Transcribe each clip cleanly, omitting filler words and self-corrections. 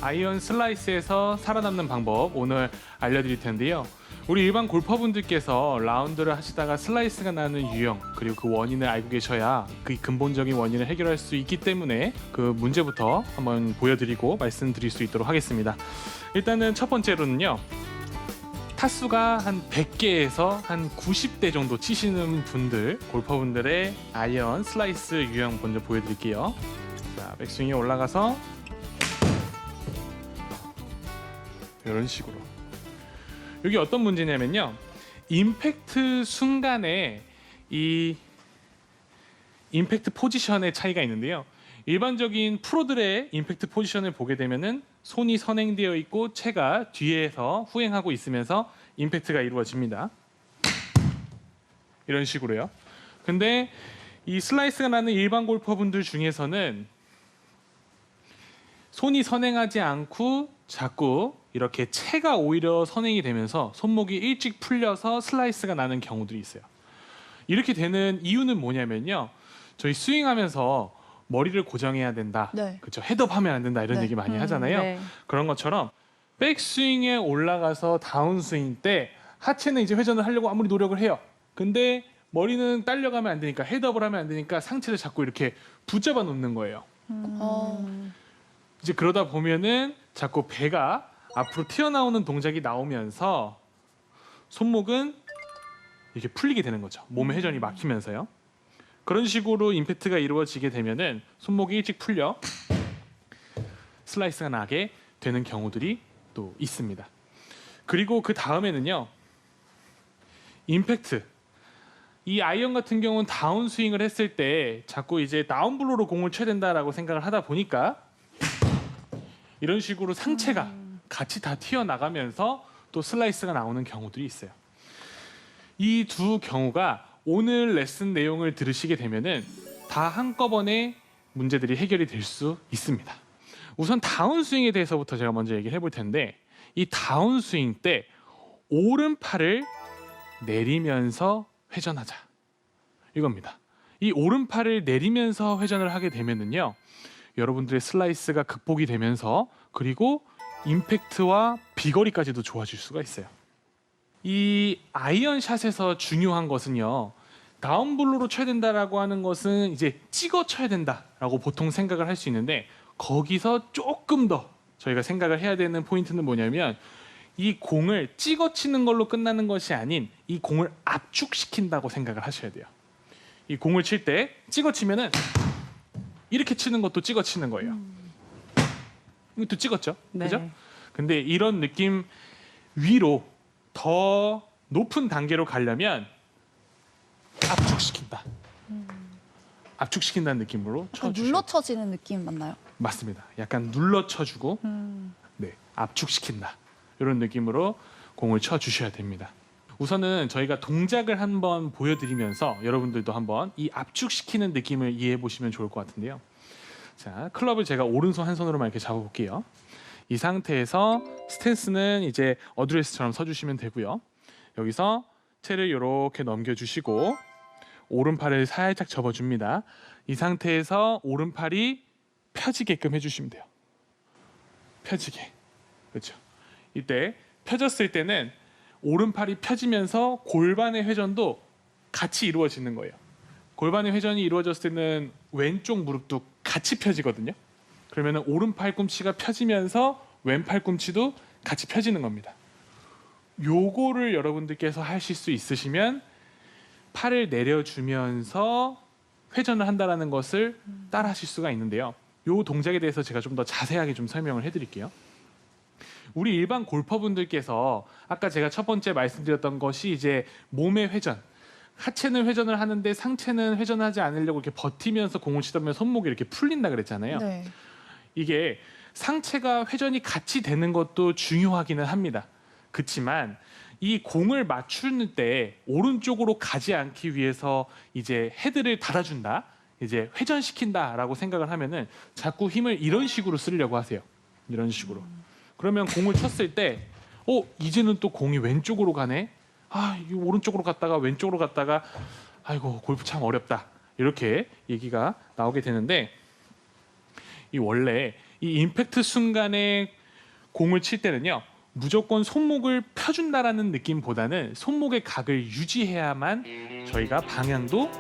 아이언 슬라이스에서 살아남는 방법 오늘 알려드릴 텐데요. 우리 일반 골퍼분들께서 라운드를 하시다가 슬라이스가 나는 유형 그리고 그 원인을 알고 계셔야 그 근본적인 원인을 해결할 수 있기 때문에 그 문제부터 한번 보여드리고 말씀드릴 수 있도록 하겠습니다. 일단은 첫 번째로는요. 타수가 한 100개에서 한 90대 정도 치시는 분들, 골퍼분들의 아이언 슬라이스 유형 먼저 보여드릴게요. 자, 백스윙에 올라가서 이런 식으로. 여기 어떤 문제냐면요. 임팩트 순간에 이 임팩트 포지션의 차이가 있는데요. 일반적인 프로들의 임팩트 포지션을 보게 되면은 손이 선행되어 있고 채가 뒤에서 후행하고 있으면서 임팩트가 이루어집니다. 이런 식으로요. 근데 이 슬라이스가 나는 일반 골퍼분들 중에서는 손이 선행하지 않고 자꾸 이렇게 채가 오히려 선행이 되면서 손목이 일찍 풀려서 슬라이스가 나는 경우들이 있어요. 이렇게 되는 이유는 뭐냐면요. 저희 스윙하면서 머리를 고정해야 된다. 네. 그렇죠. 헤드업하면 안 된다. 이런 네. 얘기 많이 하잖아요. 네. 그런 것처럼 백스윙에 올라가서 다운스윙 때 하체는 이제 회전을 하려고 아무리 노력을 해요. 근데 머리는 딸려가면 안 되니까 헤드업을 하면 안 되니까 상체를 자꾸 이렇게 붙잡아 놓는 거예요. 이제 그러다 보면은 자꾸 배가 앞으로 튀어나오는 동작이 나오면서 손목은 이렇게 풀리게 되는 거죠. 몸의 회전이 막히면서요. 그런 식으로 임팩트가 이루어지게 되면은 손목이 일찍 풀려 슬라이스가 나게 되는 경우들이 또 있습니다. 그리고 그 다음에는요. 임팩트. 이 아이언 같은 경우는 다운 스윙을 했을 때 자꾸 이제 다운블로로 공을 쳐야 된다라고 생각을 하다 보니까 이런 식으로 상체가 같이 다 튀어나가면서 또 슬라이스가 나오는 경우들이 있어요. 이 두 경우가 오늘 레슨 내용을 들으시게 되면은 다 한꺼번에 문제들이 해결이 될 수 있습니다. 우선 다운스윙에 대해서부터 제가 먼저 얘기를 해볼 텐데 이 다운스윙 때 오른팔을 내리면서 회전하자. 이겁니다. 이 오른팔을 내리면서 회전을 하게 되면은요. 여러분들의 슬라이스가 극복이 되면서 그리고 임팩트와 비거리까지도 좋아질 수가 있어요. 이 아이언샷에서 중요한 것은요. 다운블로로 쳐야 된다라고 하는 것은 이제 찍어 쳐야 된다라고 보통 생각을 할 수 있는데 거기서 조금 더 저희가 생각을 해야 되는 포인트는 뭐냐면 이 공을 찍어 치는 걸로 끝나는 것이 아닌 이 공을 압축시킨다고 생각을 하셔야 돼요. 이 공을 칠 때 찍어 치면은 이렇게 치는 것도 찍어 치는 거예요. 이것도 찍었죠? 네. 그죠? 근데 이런 느낌 위로 더 높은 단계로 가려면 압축시킨다. 압축시킨다는 느낌으로 약간 쳐주셔야 눌러 쳐지는 느낌 맞나요? 맞습니다. 약간 눌러 쳐주고 네, 압축시킨다. 이런 느낌으로 공을 쳐주셔야 됩니다. 우선은 저희가 동작을 한번 보여드리면서 여러분들도 한번 이 압축시키는 느낌을 이해해 보시면 좋을 것 같은데요. 자, 클럽을 제가 오른손 한 손으로만 이렇게 잡아볼게요. 이 상태에서 스탠스는 이제 어드레스처럼 서주시면 되고요. 여기서 채를 이렇게 넘겨주시고 오른팔을 살짝 접어줍니다. 이 상태에서 오른팔이 펴지게끔 해주시면 돼요. 펴지게. 그렇죠. 이때 펴졌을 때는 오른팔이 펴지면서 골반의 회전도 같이 이루어지는 거예요. 골반의 회전이 이루어졌을 때는 왼쪽 무릎도 같이 펴지거든요. 그러면 오른 팔꿈치가 펴지면서 왼 팔꿈치도 같이 펴지는 겁니다. 요거를 여러분들께서 하실 수 있으시면 팔을 내려주면서 회전을 한다는 것을 따라 하실 수가 있는데요. 요 동작에 대해서 제가 좀 더 자세하게 좀 설명을 해드릴게요. 우리 일반 골퍼분들께서 아까 제가 첫 번째 말씀드렸던 것이 이제 몸의 회전, 하체는 회전을 하는데 상체는 회전하지 않으려고 이렇게 버티면서 공을 치다 보면 손목이 이렇게 풀린다 그랬잖아요. 네. 이게 상체가 회전이 같이 되는 것도 중요하기는 합니다. 그렇지만 이 공을 맞추는 때 오른쪽으로 가지 않기 위해서 이제 헤드를 달아준다, 이제 회전시킨다라고 생각을 하면은 자꾸 힘을 이런 식으로 쓰려고 하세요. 이런 식으로. 그러면 공을 쳤을 때, 이제는 또 공이 왼쪽으로 가네. 이 오른쪽으로 갔다가 왼쪽으로 갔다가, 아이고 골프 참 어렵다. 이렇게 얘기가 나오게 되는데, 이 원래 이 임팩트 순간에 공을 칠 때는요. 무조건 손목을 펴준다라는 느낌보다는 손목의 각을 유지해야만 저희가 방향도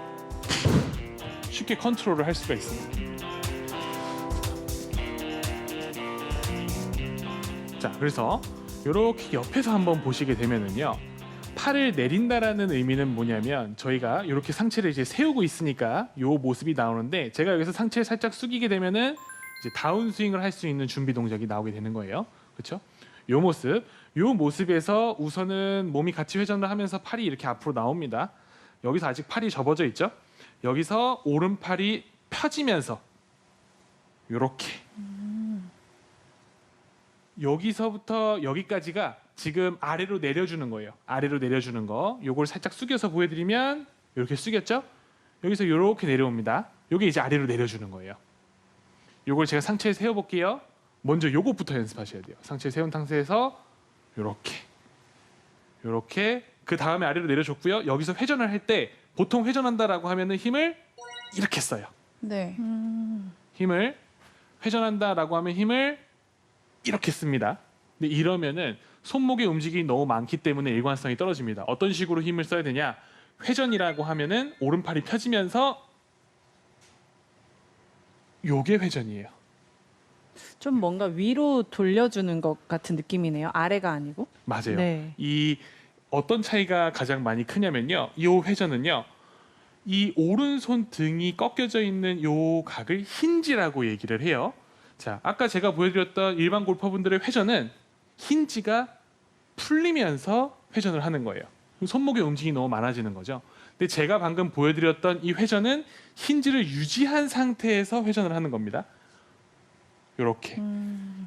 쉽게 컨트롤을 할 수가 있습니다. 자, 그래서 이렇게 옆에서 한번 보시게 되면은요. 팔을 내린다라는 의미는 뭐냐면 저희가 이렇게 상체를 이제 세우고 있으니까 이 모습이 나오는데 제가 여기서 상체를 살짝 숙이게 되면은 이제 다운 스윙을 할 수 있는 준비 동작이 나오게 되는 거예요. 그렇죠? 이 모습에서 우선은 몸이 같이 회전을 하면서 팔이 이렇게 앞으로 나옵니다. 여기서 아직 팔이 접어져 있죠? 여기서 오른팔이 펴지면서 이렇게 여기서부터 여기까지가 지금 아래로 내려주는 거예요. 아래로 내려주는 거. 요걸 살짝 숙여서 보여드리면 이렇게 숙였죠? 여기서 이렇게 내려옵니다. 요게 이제 아래로 내려주는 거예요. 요걸 제가 상체에 세워볼게요. 먼저 요것부터 연습하셔야 돼요. 상체에 세운 상태에서 요렇게 그 다음에 아래로 내려줬고요. 여기서 회전을 할 때 보통 회전한다라고 하면은 힘을 이렇게 써요. 네. 힘을 회전한다라고 하면 힘을 이렇게 씁니다. 근데 이러면은 손목의 움직임이 너무 많기 때문에 일관성이 떨어집니다. 어떤 식으로 힘을 써야 되냐? 회전이라고 하면은 오른팔이 펴지면서 요게 회전이에요. 좀 뭔가 위로 돌려주는 것 같은 느낌이네요. 아래가 아니고. 맞아요. 네. 이 어떤 차이가 가장 많이 크냐면요. 이 회전은요. 이 오른손 등이 꺾여져 있는 요 각을 힌지라고 얘기를 해요. 자, 아까 제가 보여드렸던 일반 골퍼분들의 회전은 힌지가 풀리면서 회전을 하는 거예요. 손목의 움직임이 너무 많아지는 거죠. 근데 제가 방금 보여드렸던 이 회전은 힌지를 유지한 상태에서 회전을 하는 겁니다. 이렇게.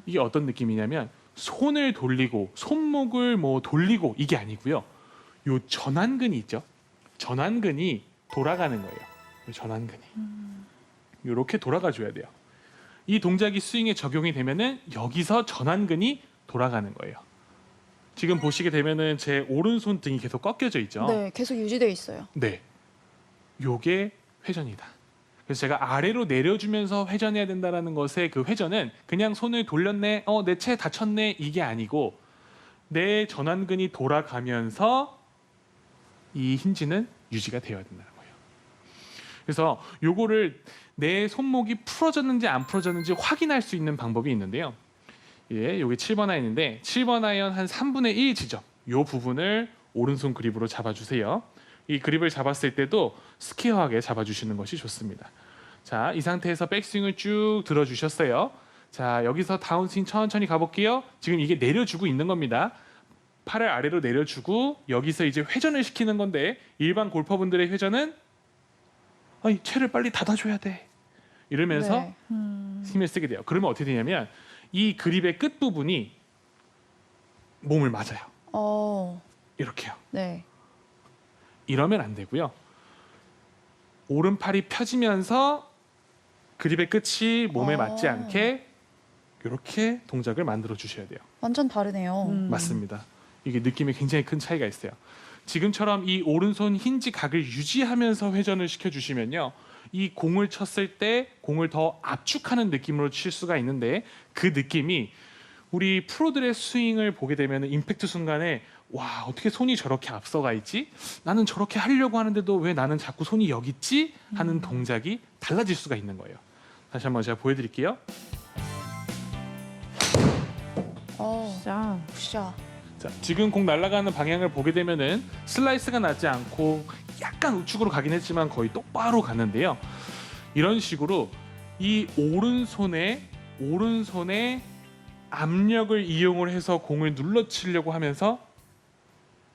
이게 어떤 느낌이냐면 손을 돌리고 손목을 뭐 돌리고 이게 아니고요. 요 전완근이 있죠. 전완근이 돌아가는 거예요. 요 전완근이. 이렇게 돌아가 줘야 돼요. 이 동작이 스윙에 적용이 되면은 여기서 전완근이 돌아가는 거예요. 지금 보시게 되면은 제 오른손 등이 계속 꺾여져 있죠. 네, 계속 유지되어 있어요. 네. 요게 회전이다. 그래서 제가 아래로 내려주면서 회전해야 된다라는 것의 그 회전은 그냥 손을 돌렸네, 내 채 다쳤네 이게 아니고 내 전완근이 돌아가면서 이 힌지는 유지가 되어야 된다는 거예요. 그래서 요거를 내 손목이 풀어졌는지 안 풀어졌는지 확인할 수 있는 방법이 있는데요. 예, 요게 7번 아이언인데 7번 아이언 한 3분의 1 지점 요 부분을 오른손 그립으로 잡아주세요. 이 그립을 잡았을 때도 스퀘어하게 잡아주시는 것이 좋습니다. 자, 이 상태에서 백스윙을 쭉 들어주셨어요. 자, 여기서 다운스윙 천천히 가볼게요. 지금 이게 내려주고 있는 겁니다. 팔을 아래로 내려주고 여기서 이제 회전을 시키는 건데 일반 골퍼분들의 회전은 채를 빨리 닫아줘야 돼 이러면서 네. 힘을 쓰게 돼요. 그러면 어떻게 되냐면 이 그립의 끝 부분이 몸을 맞아요. 이렇게요. 네. 이러면 안 되고요. 오른팔이 펴지면서 그립의 끝이 몸에 맞지 않게 이렇게 동작을 만들어 주셔야 돼요. 완전 다르네요. 맞습니다. 이게 느낌에 굉장히 큰 차이가 있어요. 지금처럼 이 오른손 힌지 각을 유지하면서 회전을 시켜주시면요. 이 공을 쳤을 때 공을 더 압축하는 느낌으로 칠 수가 있는데 그 느낌이 우리 프로들의 스윙을 보게 되면 임팩트 순간에 와 어떻게 손이 저렇게 앞서가 있지? 나는 저렇게 하려고 하는데도 왜 나는 자꾸 손이 여기 있지? 하는 동작이 달라질 수가 있는 거예요. 다시 한번 제가 보여드릴게요. 자, 굿샷. 자, 지금 공 날아가는 방향을 보게 되면은 슬라이스가 나지 않고 약간 우측으로 가긴 했지만 거의 똑바로 가는데요. 이런 식으로 이 오른손에 압력을 이용을 해서 공을 눌러치려고 하면서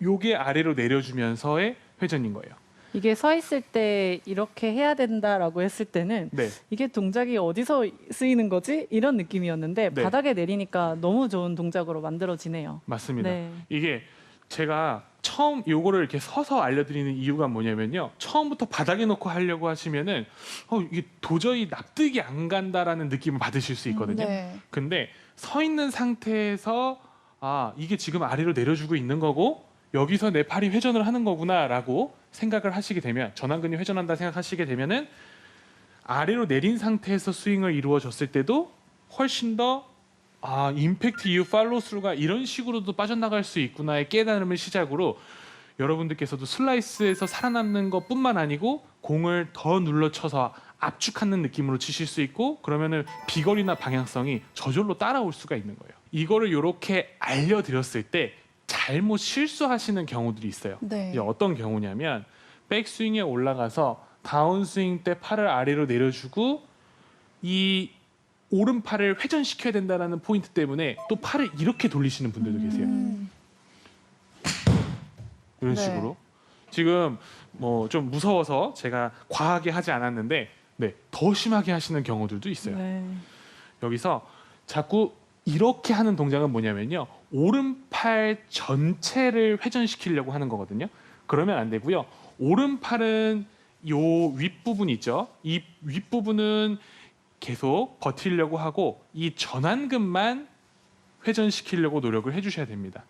요게 아래로 내려주면서의 회전인 거예요. 이게 서 있을 때 이렇게 해야 된다라고 했을 때는 네, 이게 동작이 어디서 쓰이는 거지? 이런 느낌이었는데 네. 바닥에 내리니까 너무 좋은 동작으로 만들어지네요. 맞습니다. 네. 이게 제가 처음 요거를 이렇게 서서 알려드리는 이유가 뭐냐면요. 처음부터 바닥에 놓고 하려고 하시면은 이게 도저히 납득이 안 간다라는 느낌을 받으실 수 있거든요. 네. 근데 서 있는 상태에서 이게 지금 아래로 내려주고 있는 거고 여기서 내 팔이 회전을 하는 거구나라고 생각을 하시게 되면 전완근이 회전한다 생각하시게 되면은 아래로 내린 상태에서 스윙을 이루어졌을 때도 훨씬 더 임팩트 이후 팔로우스루가 이런 식으로도 빠져나갈 수 있구나의 깨달음을 시작으로 여러분들께서도 슬라이스에서 살아남는 것뿐만 아니고 공을 더 눌러쳐서 압축하는 느낌으로 치실 수 있고 그러면은 비거리나 방향성이 저절로 따라올 수가 있는 거예요. 이거를 이렇게 알려드렸을 때 잘못 실수하시는 경우들이 있어요. 네. 이게 어떤 경우냐면 백스윙에 올라가서 다운스윙 때 팔을 아래로 내려주고 이 오른팔을 회전시켜야 된다는 포인트 때문에 또 팔을 이렇게 돌리시는 분들도 계세요. 이런 네. 식으로. 지금 뭐 좀 무서워서 제가 과하게 하지 않았는데 더 심하게 하시는 경우들도 있어요. 네. 여기서 자꾸 이렇게 하는 동작은 뭐냐면요. 오른팔 전체를 회전시키려고 하는 거거든요. 그러면 안 되고요. 오른팔은 요 윗부분 있죠. 이 윗부분은 계속 버티려고 하고 이 전완근만 회전시키려고 노력을 해주셔야 됩니다.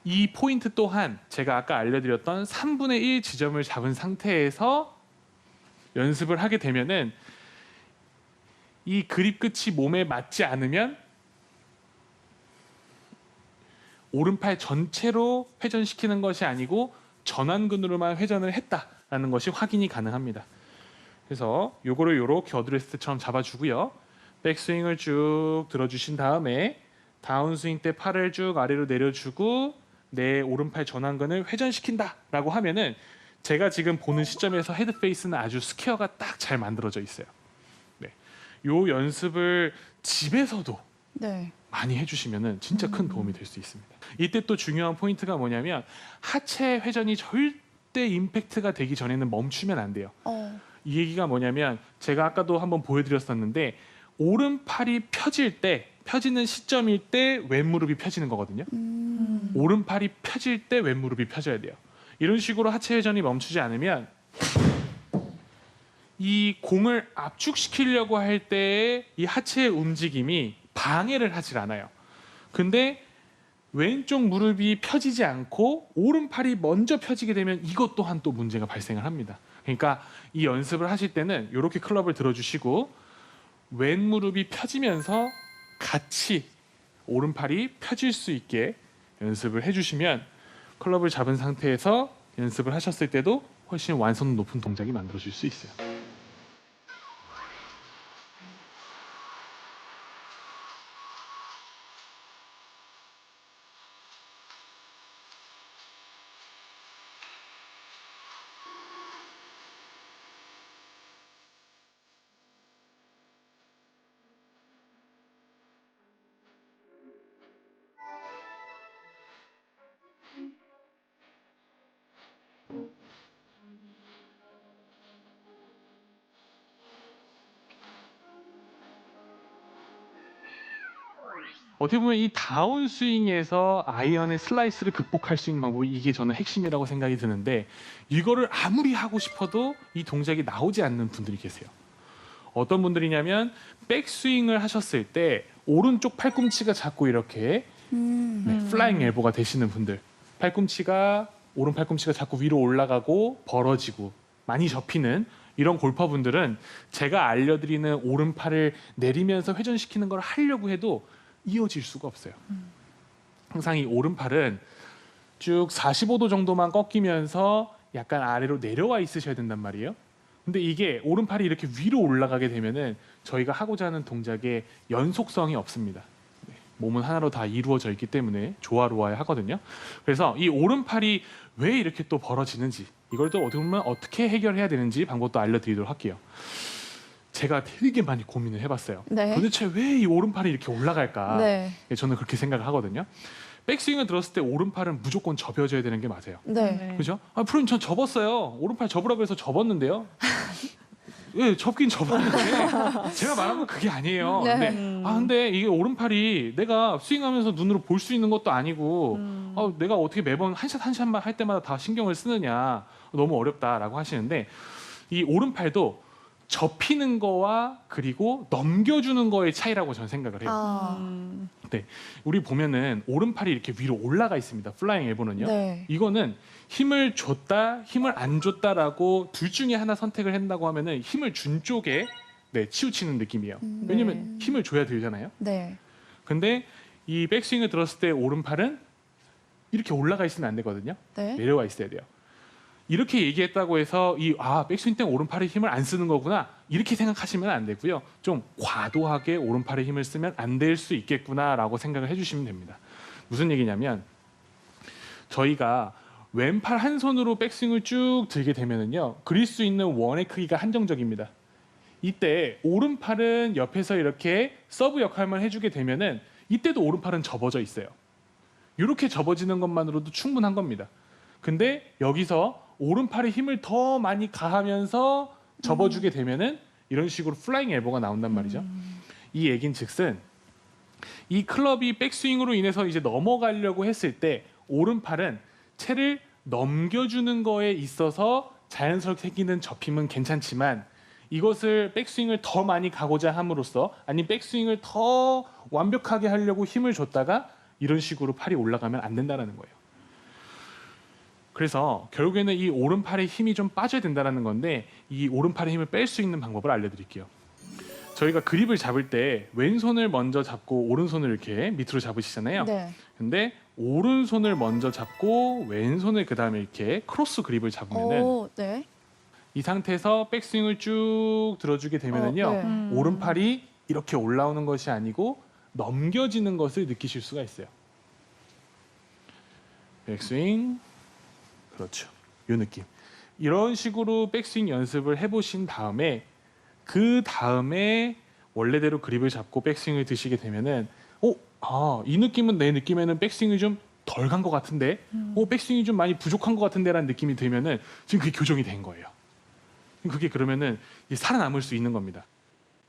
이 포인트 또한 제가 아까 알려드렸던 3분의 1 지점을 잡은 상태에서 연습을 하게 되면은 이 그립 끝이 몸에 맞지 않으면 오른팔 전체로 회전시키는 것이 아니고 전완근으로만 회전을 했다라는 것이 확인이 가능합니다. 그래서 요거를 요렇게 어드레스트처럼 잡아주고요. 백스윙을 쭉 들어주신 다음에 다운스윙 때 팔을 쭉 아래로 내려주고 내 오른팔 전완근을 회전시킨다라고 하면은 제가 지금 보는 시점에서 헤드 페이스는 아주 스퀘어가 딱 잘 만들어져 있어요. 네, 요 연습을 집에서도 네. 많이 해주시면은 진짜 큰 도움이 될 수 있습니다. 이때 또 중요한 포인트가 뭐냐면 하체 회전이 절대 임팩트가 되기 전에는 멈추면 안 돼요. 이 얘기가 뭐냐면 제가 아까도 한번 보여드렸었는데 오른팔이 펴지는 시점일 때 왼무릎이 펴지는 거거든요. 오른팔이 펴질 때 왼무릎이 펴져야 돼요. 이런 식으로 하체 회전이 멈추지 않으면 이 공을 압축시키려고 할 때의 이 하체의 움직임이 방해를 하질 않아요. 근데 왼쪽 무릎이 펴지지 않고 오른팔이 먼저 펴지게 되면 이것 또한 또 문제가 발생을 합니다. 그러니까 이 연습을 하실 때는 이렇게 클럽을 들어주시고 왼 무릎이 펴지면서 같이 오른팔이 펴질 수 있게 연습을 해주시면 클럽을 잡은 상태에서 연습을 하셨을 때도 훨씬 완성 높은 동작이 만들어질 수 있어요. 어떻게 보면 이 다운스윙에서 아이언의 슬라이스를 극복할 수 있는 방법이 이게 저는 핵심이라고 생각이 드는데 이거를 아무리 하고 싶어도 이 동작이 나오지 않는 분들이 계세요. 어떤 분들이냐면 백스윙을 하셨을 때 오른쪽 팔꿈치가 자꾸 이렇게 플라잉 엘보가 되시는 분들, 오른 팔꿈치가 자꾸 위로 올라가고 벌어지고 많이 접히는 이런 골퍼분들은 제가 알려드리는 오른팔을 내리면서 회전시키는 걸 하려고 해도 이어질 수가 없어요. 항상 이 오른팔은 쭉 45도 정도만 꺾이면서 약간 아래로 내려와 있으셔야 된단 말이에요. 근데 이게 오른팔이 이렇게 위로 올라가게 되면은 저희가 하고자 하는 동작의 연속성이 없습니다. 몸은 하나로 다 이루어져 있기 때문에 조화로워야 하거든요. 그래서 이 오른팔이 왜 이렇게 또 벌어지는지 이걸 또 어떻게 보면 어떻게 해결해야 되는지 방법도 알려드리도록 할게요. 제가 되게 많이 고민을 해봤어요. 네. 도대체 왜 이 오른팔이 이렇게 올라갈까? 네. 저는 그렇게 생각을 하거든요. 백스윙을 들었을 때 오른팔은 무조건 접혀져야 되는 게 맞아요. 네. 그죠? 프로님 전 접었어요. 오른팔 접으라고 해서 접었는데요. 예, 접긴 접었는데 제가 말한 건 그게 아니에요. 네. 근데 이게 오른팔이 내가 스윙하면서 눈으로 볼 수 있는 것도 아니고 내가 어떻게 매번 한 샷 한 샷만 할 때마다 다 신경을 쓰느냐 너무 어렵다라고 하시는데 이 오른팔도 접히는 거와 그리고 넘겨주는 거의 차이라고 저는 생각을 해요. 우리 보면은 오른팔이 이렇게 위로 올라가 있습니다. 플라잉 엘보는요. 네. 이거는 힘을 줬다, 힘을 안 줬다라고 둘 중에 하나 선택을 한다고 하면은 힘을 준 쪽에 치우치는 느낌이에요. 왜냐면 힘을 줘야 들잖아요. 네. 근데 이 백스윙을 들었을 때 오른팔은 이렇게 올라가 있으면 안 되거든요. 네. 내려와 있어야 돼요. 이렇게 얘기했다고 해서 백스윙 때 오른팔에 힘을 안 쓰는 거구나 이렇게 생각하시면 안 되고요. 좀 과도하게 오른팔에 힘을 쓰면 안 될 수 있겠구나라고 생각을 해주시면 됩니다. 무슨 얘기냐면 저희가 왼팔 한 손으로 백스윙을 쭉 들게 되면은요, 그릴 수 있는 원의 크기가 한정적입니다. 이때 오른팔은 옆에서 이렇게 서브 역할만 해주게 되면은 이때도 오른팔은 접어져 있어요. 이렇게 접어지는 것만으로도 충분한 겁니다. 근데 여기서 오른팔에 힘을 더 많이 가하면서 접어주게 되면은 이런 식으로 플라잉 엘보가 나온단 말이죠. 이 얘긴즉슨 이 클럽이 백스윙으로 인해서 이제 넘어가려고 했을 때 오른팔은 채를 넘겨주는 거에 있어서 자연스럽게 생기는 접힘은 괜찮지만 이것을 백스윙을 더 많이 가고자 함으로써 아니 백스윙을 더 완벽하게 하려고 힘을 줬다가 이런 식으로 팔이 올라가면 안 된다는 거예요. 그래서 결국에는 이 오른팔에 힘이 좀 빠져야 된다는 건데 이 오른팔의 힘을 뺄 수 있는 방법을 알려드릴게요. 저희가 그립을 잡을 때 왼손을 먼저 잡고 오른손을 이렇게 밑으로 잡으시잖아요. 네. 근데 오른손을 먼저 잡고 왼손을 그 다음에 이렇게 크로스 그립을 잡으면은 오, 네. 이 상태에서 백스윙을 쭉 들어주게 되면은요, 네. 오른팔이 이렇게 올라오는 것이 아니고 넘겨지는 것을 느끼실 수가 있어요. 백스윙, 그렇죠. 이 느낌. 이런 식으로 백스윙 연습을 해보신 다음에 그 다음에 원래대로 그립을 잡고 백스윙을 드시게 되면은 이 느낌은 내 느낌에는 백스윙이 좀 덜 간 것 같은데 백스윙이 좀 많이 부족한 것 같은데라는 느낌이 들면은 지금 그게 교정이 된 거예요. 그게 그러면은 이제 살아남을 수 있는 겁니다.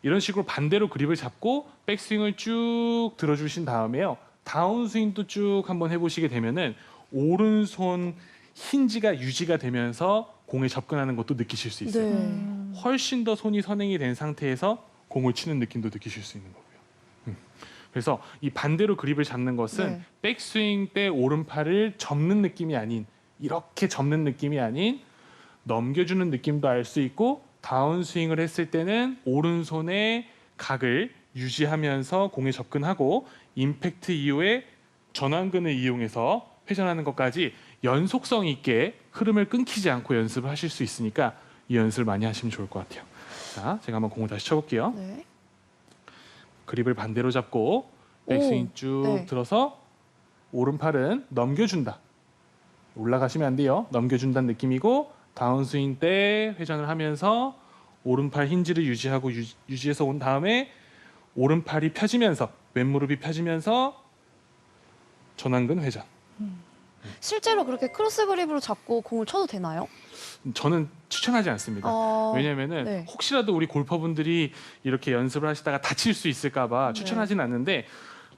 이런 식으로 반대로 그립을 잡고 백스윙을 쭉 들어주신 다음에요, 다운스윙도 쭉 한번 해보시게 되면은 오른손 힌지가 유지가 되면서 공에 접근하는 것도 느끼실 수 있어요. 네. 훨씬 더 손이 선행이 된 상태에서 공을 치는 느낌도 느끼실 수 있는 거고요. 그래서 이 반대로 그립을 잡는 것은 네. 백스윙 때 오른팔을 접는 느낌이 아닌, 이렇게 접는 느낌이 아닌 넘겨주는 느낌도 알 수 있고, 다운스윙을 했을 때는 오른손의 각을 유지하면서 공에 접근하고 임팩트 이후에 전완근을 이용해서 회전하는 것까지 연속성 있게 흐름을 끊기지 않고 연습을 하실 수 있으니까 이 연습을 많이 하시면 좋을 것 같아요. 자, 제가 한번 공을 다시 쳐볼게요. 네. 그립을 반대로 잡고 백스윙 쭉 네. 들어서 오른팔은 넘겨준다. 올라가시면 안 돼요. 넘겨준다는 느낌이고, 다운스윙 때 회전을 하면서 오른팔 힌지를 유지하고 유지해서 온 다음에 오른팔이 펴지면서 왼무릎이 펴지면서 전완근 회전. 실제로 그렇게 크로스 그립으로 잡고 공을 쳐도 되나요? 저는 추천하지 않습니다. 왜냐면은 네. 혹시라도 우리 골퍼분들이 이렇게 연습을 하시다가 다칠 수 있을까봐 추천하진 않는데,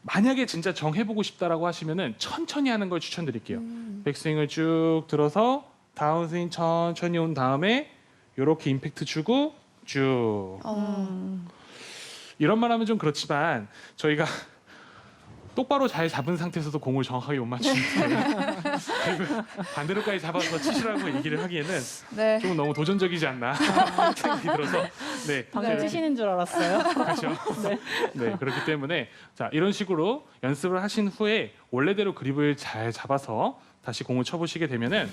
만약에 진짜 정해보고 싶다라고 하시면은 천천히 하는 걸 추천드릴게요. 백스윙을 쭉 들어서 다운스윙 천천히 온 다음에 이렇게 임팩트 주고 쭉. 이런 말하면 좀 그렇지만 저희가 똑바로 잘 잡은 상태에서도 공을 정확하게 못 맞추는데 그리고 반대로까지 잡아서 치시라고 얘기를 하기에는 네. 좀 너무 도전적이지 않나 생각이 들어서 방금 네. 치시는 줄 알았어요. 그렇죠. 네, 그렇기 때문에 자, 이런 식으로 연습을 하신 후에 원래대로 그립을 잘 잡아서 다시 공을 쳐보시게 되면은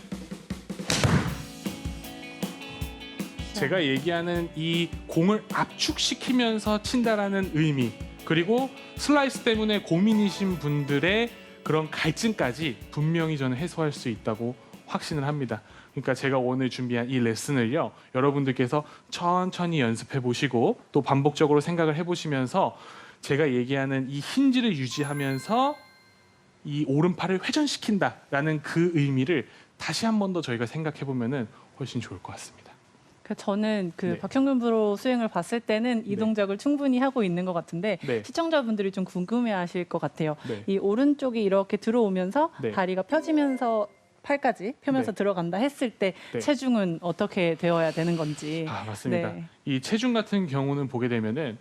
제가 얘기하는 이 공을 압축시키면서 친다라는 의미, 그리고 슬라이스 때문에 고민이신 분들의 그런 갈증까지 분명히 저는 해소할 수 있다고 확신을 합니다. 그러니까 제가 오늘 준비한 이 레슨을요, 여러분들께서 천천히 연습해 보시고 또 반복적으로 생각을 해보시면서 제가 얘기하는 이 힌지를 유지하면서 이 오른팔을 회전시킨다라는 그 의미를 다시 한 번 더 저희가 생각해 보면은 훨씬 좋을 것 같습니다. 저는 네. 박형근 프로 스윙을 봤을 때는 이 네. 동작을 충분히 하고 있는 것 같은데 네. 시청자분들이 좀 궁금해하실 것 같아요. 네. 이 오른쪽이 이렇게 들어오면서 네. 다리가 펴지면서 팔까지 펴면서 네. 들어간다 했을 때 네. 체중은 어떻게 되어야 되는 건지. 맞습니다. 네. 이 체중 같은 경우는 보게 되면은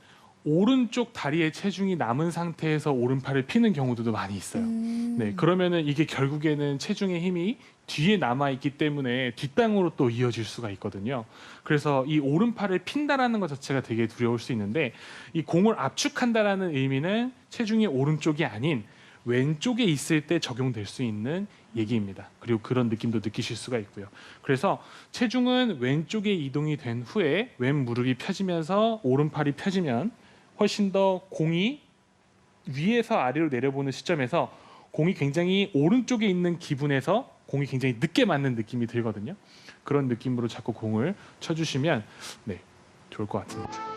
오른쪽 다리에 체중이 남은 상태에서 오른팔을 피는 경우도 많이 있어요. 네, 그러면은 이게 결국에는 체중의 힘이 뒤에 남아 있기 때문에 뒷땅으로 또 이어질 수가 있거든요. 그래서 이 오른팔을 핀다라는 것 자체가 되게 두려울 수 있는데, 이 공을 압축한다라는 의미는 체중이 오른쪽이 아닌 왼쪽에 있을 때 적용될 수 있는 얘기입니다. 그리고 그런 느낌도 느끼실 수가 있고요. 그래서 체중은 왼쪽에 이동이 된 후에 왼 무릎이 펴지면서 오른팔이 펴지면 훨씬 더 공이 위에서 아래로 내려보는 시점에서 공이 굉장히 오른쪽에 있는 기분에서 공이 굉장히 늦게 맞는 느낌이 들거든요. 그런 느낌으로 자꾸 공을 쳐주시면 네, 좋을 것 같습니다.